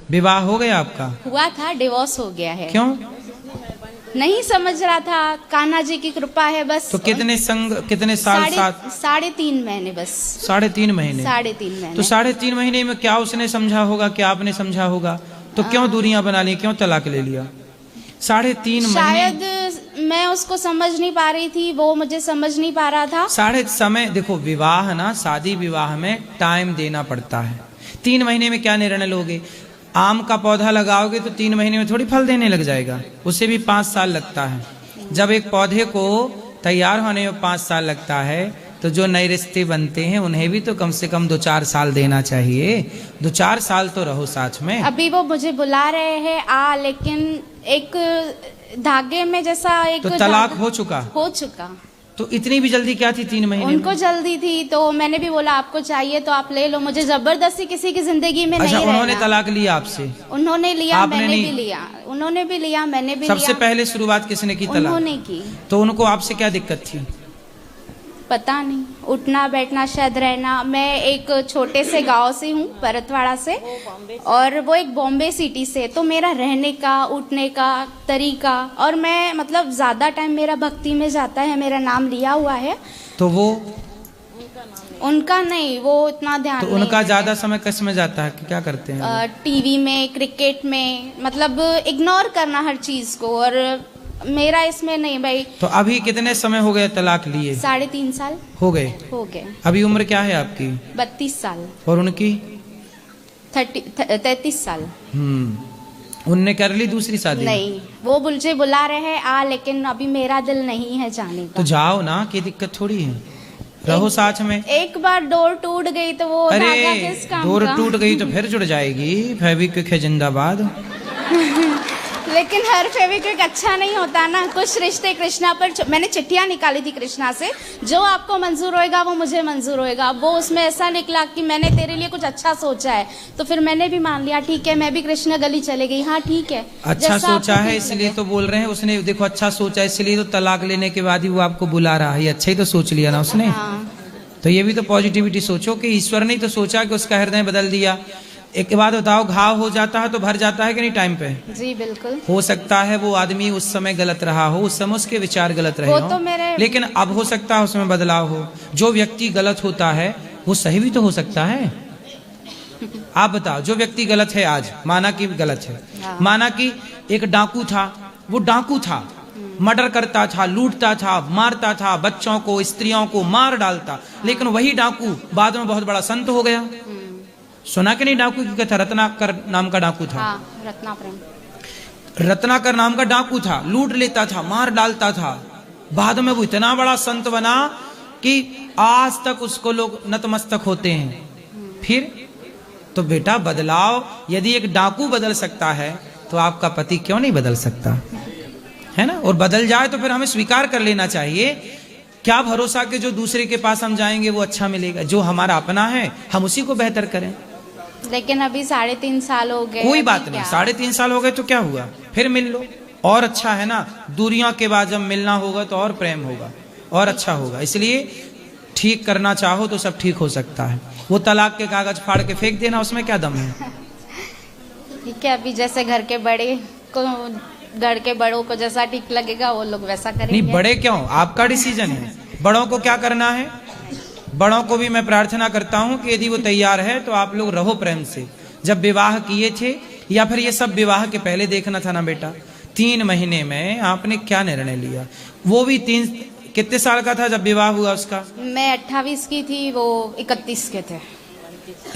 विवाह हो गया आपका? हुआ था, डिवोर्स हो गया है। क्यों? नहीं समझ रहा था, कान्हा जी की कृपा है बस। तो कितने साल साथ? 3.5 महीने बस। 3.5 महीने? 3.5 महीने। तो 3.5 महीने में क्या उसने समझा होगा, क्या आपने समझा होगा? तो क्यों दूरियां बना ली, क्यों तलाक ले लिया? 3.5 महीने। शायद मैं उसको समझ नहीं पा रही थी, वो मुझे समझ नहीं पा रहा था। समय देखो, विवाह ना, शादी विवाह में टाइम देना पड़ता है। 3 महीने में क्या निर्णय लोगे? आम का पौधा लगाओगे तो 3 महीने में थोड़ी फल देने लग जाएगा, उससे भी 5 साल लगता है। जब एक पौधे को तैयार होने में 5 साल लगता है, तो जो नए रिश्ते बनते हैं उन्हें भी तो कम से कम 2-4 साल देना चाहिए। 2-4 साल तो रहो साथ में। अभी वो मुझे बुला रहे हैं लेकिन एक धागे में जैसा एक तो तलाक हो चुका? हो चुका। तो इतनी भी जल्दी क्या थी 3 महीने उनको में? जल्दी थी, तो मैंने भी बोला आपको चाहिए तो आप ले लो, मुझे जबरदस्ती किसी की जिंदगी में अच्छा, नहीं उन्होंने रहना। तलाक लिया आपसे? उन्होंने लिया, आपने मैंने नहीं? भी लिया, उन्होंने भी लिया, मैंने भी सबसे लिया। पहले शुरुआत किसने की? तलाक उन्होंने की। तो उनको आपसे क्या दिक्कत थी? पता नहीं, उठना बैठना शायद रहना। मैं एक छोटे से गांव से हूँ, परतवाड़ा से, और वो एक बॉम्बे सिटी से। तो मेरा रहने का, उठने का तरीका, और मैं मतलब ज्यादा टाइम मेरा भक्ति में जाता है, मेरा नाम लिया हुआ है। तो वो उनका नहीं, वो इतना ध्यान तो नहीं उनका है। ज्यादा समय किस में जाता है, क्या करते हैं? टीवी में, क्रिकेट में, मतलब इग्नोर करना हर चीज को, और मेरा इसमें नहीं भाई। तो अभी कितने समय हो गए तलाक लिए? 3.5 साल हो गए। हो गए। अभी उम्र क्या है आपकी? 32 साल। और उनकी? 33 साल। उनने कर ली दूसरी शादी? नहीं, वो मुझे बुला रहे हैं लेकिन अभी मेरा दिल नहीं है जाने का। तो जाओ ना, कोई दिक्कत थोड़ी है, रहो साथ में। एक बार डोर टूट गई तो वो धागा किस काम डोर का? टूट गई तो फिर जुड़ जाएगी। फेविक्विक है जिंदाबाद। लेकिन हर फेविक्विक अच्छा नहीं होता ना। कुछ रिश्ते कृष्णा पर मैंने चिट्ठियां निकाली थी कृष्णा से, जो आपको मंजूर होएगा वो मुझे मंजूर होएगा। वो उसमें ऐसा निकला कि मैंने तेरे लिए कुछ अच्छा सोचा है, तो फिर मैंने भी मान लिया, ठीक है, मैं भी कृष्ण गली चले गई। हाँ ठीक है, अच्छा सोचा है इसलिए तो बोल रहे हैं। उसने देखो अच्छा सोचा है इसलिए तो तलाक लेने के बाद ही वो आपको बुला रहा है। अच्छा ही तो सोच लिया ना उसने। हाँ। तो ये भी तो पॉजिटिविटी सोचो कि ईश्वर ने तो सोचा कि उसका हृदय बदल दिया। एक बात बताओ, घाव हो जाता है तो भर जाता है कि नहीं टाइम पे? जी बिल्कुल। हो सकता है वो आदमी उस समय गलत रहा हो, उस समय उसके विचार गलत रहे वो हो, तो मेरे... लेकिन अब हो सकता है उसमें बदलाव हो। जो व्यक्ति गलत होता है वो सही भी तो हो सकता है। आप बताओ, जो व्यक्ति गलत है आज, माना कि गलत है, हाँ। माना कि एक डाकू था, वो डाकू था, मर्डर करता था, लूटता था, मारता था, बच्चों को, स्त्रियों को मार डालता, लेकिन वही डाकू बाद में बहुत बड़ा संत हो गया। सुना कि नहीं डाकू की कथा? रत्नाकर नाम का डाकू था। रत्नाकर नाम का डाकू था, लूट लेता था, मार डालता था, बाद में वो इतना बड़ा संत बना कि आज तक उसको लोग नतमस्तक होते हैं। फिर तो बेटा बदलाव, यदि एक डाकू बदल सकता है तो आपका पति क्यों नहीं बदल सकता है ना? और बदल जाए तो फिर हमें स्वीकार कर लेना चाहिए। क्या भरोसा कि जो दूसरे के पास हम जाएंगे वो अच्छा मिलेगा? जो हमारा अपना है हम उसी को बेहतर करें। लेकिन अभी 3.5 साल हो गए। कोई बात नहीं, 3.5 साल हो गए तो क्या हुआ, फिर मिल लो, और अच्छा है ना। दूरियों के बाद जब मिलना होगा तो और प्रेम होगा और अच्छा होगा। इसलिए ठीक करना चाहो तो सब ठीक हो सकता है। वो तलाक के कागज फाड़ के फेंक देना, उसमें क्या दम है? ठीक है, अभी जैसे घर के बड़ों को जैसा ठीक लगेगा वो लोग वैसा करेंगे। नहीं, बड़े क्यों, आपका डिसीजन है। बड़ों को क्या करना है, बड़ों को भी मैं प्रार्थना करता हूं कि यदि वो तैयार है तो आप लोग रहो प्रेम से। जब विवाह किए थे, या फिर ये सब विवाह के पहले देखना था ना बेटा? 3 महीने में आपने क्या निर्णय लिया? वो भी कितने साल का था जब विवाह हुआ उसका? मैं 28 की थी, वो 31 के थे।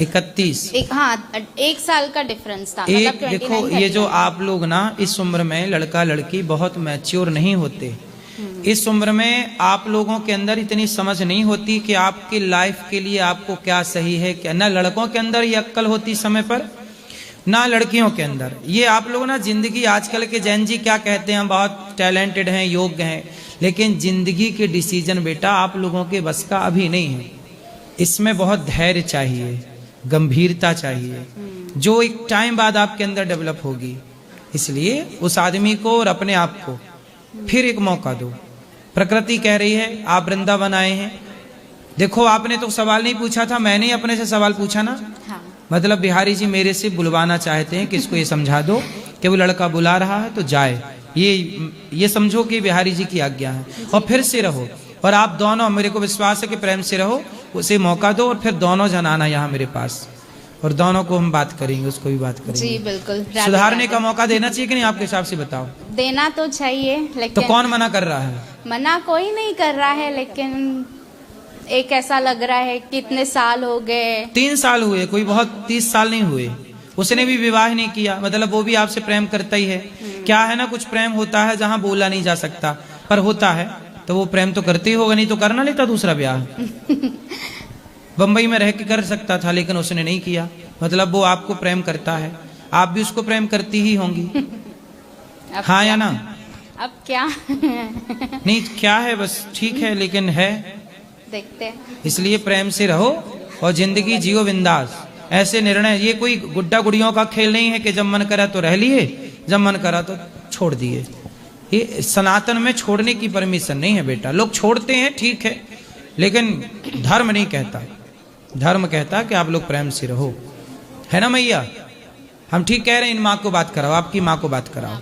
31? हाँ, 1 साल का डिफरेंस था। एक मतलब देखो, ये जो आप लोग ना इस उम्र में लड़का लड़की बहुत मैच्योर नहीं होते। इस उम्र में आप लोगों के अंदर इतनी समझ नहीं होती कि आपकी लाइफ के लिए आपको क्या सही है क्या। ना लड़कों के अंदर ये अक्ल होती समय पर, ना लड़कियों के अंदर। ये आप लोग ना जिंदगी, आजकल के जैन जी क्या कहते हैं, बहुत टैलेंटेड हैं, योग्य हैं, लेकिन जिंदगी के डिसीजन बेटा आप लोगों के बस का अभी नहीं है। इसमें बहुत धैर्य चाहिए, गंभीरता चाहिए, जो एक टाइम बाद आपके अंदर डेवलप होगी। इसलिए उस आदमी को और अपने आप को फिर एक मौका दो। प्रकृति कह रही है, आप वृंदावन आए हैं, देखो आपने तो सवाल नहीं पूछा था, मैंने अपने से सवाल पूछा ना। हाँ। मतलब बिहारी जी मेरे से बुलवाना चाहते हैं कि इसको ये समझा दो कि वो लड़का बुला रहा है तो जाए, ये समझो कि बिहारी जी की आज्ञा है, और फिर से रहो। और आप दोनों, मेरे को विश्वास है कि प्रेम से रहो, उसे मौका दो और फिर दोनों जन आना यहाँ मेरे पास, और दोनों को हम बात करेंगे, उसको भी बात करेंगे। जी बिल्कुल। सुधारने का मौका देना चाहिए कि नहीं, आपके हिसाब से बताओ। देना तो चाहिए, लेकिन तो कौन मना कर रहा है? मना कोई नहीं कर रहा है, लेकिन एक ऐसा लग रहा है कि इतने साल हो गए। 3 साल हुए, कोई बहुत 30 साल नहीं हुए। उसने भी विवाह नहीं किया, मतलब वो भी आपसे प्रेम करता ही है। क्या है ना, कुछ प्रेम होता है जहाँ बोला नहीं जा सकता, पर होता है तो वो प्रेम तो करते ही होगा, नहीं तो करना लेता दूसरा ब्याह। बंबई में रह के कर सकता था, लेकिन उसने नहीं किया, मतलब वो आपको प्रेम करता है, आप भी उसको प्रेम करती ही होंगी। हाँ या ना? अब क्या नहीं क्या है, बस ठीक है, लेकिन है, देखते हैं। इसलिए प्रेम से रहो और जिंदगी जियो बिंदास। ऐसे निर्णय, ये कोई गुड्डा गुड़ियों का खेल नहीं है कि जब मन करा तो रह लिए, जब मन करा तो छोड़ दिए। ये सनातन में छोड़ने की परमिशन नहीं है बेटा। लोग छोड़ते हैं ठीक है, लेकिन धर्म नहीं कहता। धर्म कहता कि आप लोग प्रेम से रहो, है ना मैया? हम ठीक कह रहे हैं। इन माँ को बात कराओ, आपकी माँ को बात कराओ।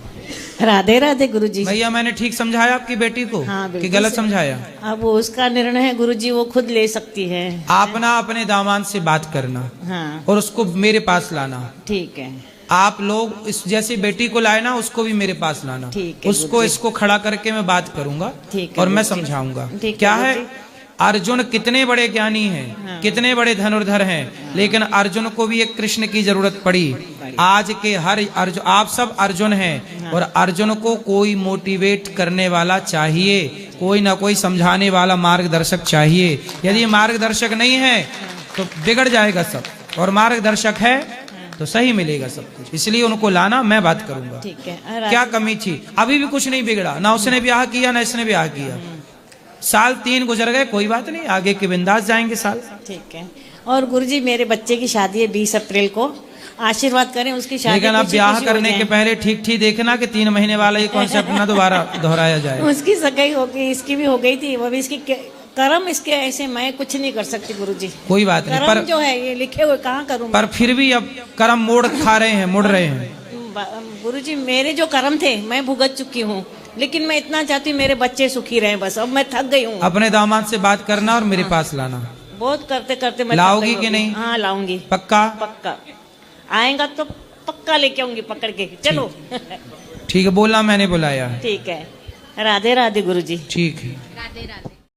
राधे राधे गुरुजी। भैया मैंने ठीक समझाया आपकी बेटी को? हाँ, कि गलत समझाया? अब वो उसका निर्णय है गुरुजी, वो खुद ले सकती है। आप ना अपने दामाद से बात करना, हाँ और उसको मेरे पास लाना। ठीक है। आप लोग इस जैसी बेटी को लाए ना, उसको भी मेरे पास लाना। ठीक है उसको गुरुजी। इसको खड़ा करके मैं बात करूंगा, ठीक है और मैं गुरुजी। समझाऊंगा। ठीक है क्या है, गुरुजी। अर्जुन कितने बड़े ज्ञानी हैं, हाँ। कितने बड़े धनुर्धर हैं, लेकिन अर्जुन को भी एक कृष्ण की जरूरत पड़ी। आज के हर अर्जुन, आप सब अर्जुन हैं, और अर्जुन को कोई मोटिवेट करने वाला चाहिए, कोई ना कोई समझाने वाला मार्गदर्शक चाहिए। यदि मार्गदर्शक नहीं है तो बिगड़ जाएगा सब, और मार्गदर्शक है तो सही मिलेगा सब कुछ। इसलिए उनको लाना, मैं बात करूंगा। ठीक है। क्या कमी थी? अभी भी कुछ नहीं बिगड़ा, ना उसने ब्याह किया ना इसने ब्याह किया। साल 3 गुजर गए, कोई बात नहीं, आगे के बिंदास जाएंगे साल। ठीक है। और गुरुजी मेरे बच्चे की शादी है 20 अप्रैल को, आशीर्वाद करें उसकी शादी। लेकिन अब खुशी ब्याह खुशी हो करने जाए। के पहले ठीक ठीक देखना कि 3 महीने वाला ये कॉन्सेप्ट ना दोबारा दोहराया जाए। उसकी सगाई हो गई, इसकी भी हो गई थी, वो भी इसकी कर्म इसके ऐसे, मैं कुछ नहीं कर सकती गुरुजी। कोई बात नहीं, कर्म पर जो है ये लिखे हुए कहाँ करूँ। पर फिर भी अब कर्म मोड़ खा रहे हैं, मुड़ रहे हैं। गुरुजी मेरे जो कर्म थे मैं भुगत चुकी हूँ, लेकिन मैं इतना चाहती हूँ मेरे बच्चे सुखी रहें, बस अब मैं थक गई हूँ। अपने दामाद से बात करना और मेरे पास लाना। बहुत करते करते मैं थक लाओगी गई कि हूँ। नहीं? हाँ लाऊंगी, पक्का? पक्का आएगा तो पक्का लेके आऊंगी पकड़ के, चलो। ठीक है, बोलना मैंने बुलाया है। ठीक है। राधे राधे गुरुजी। ठीक है। राधे राधे।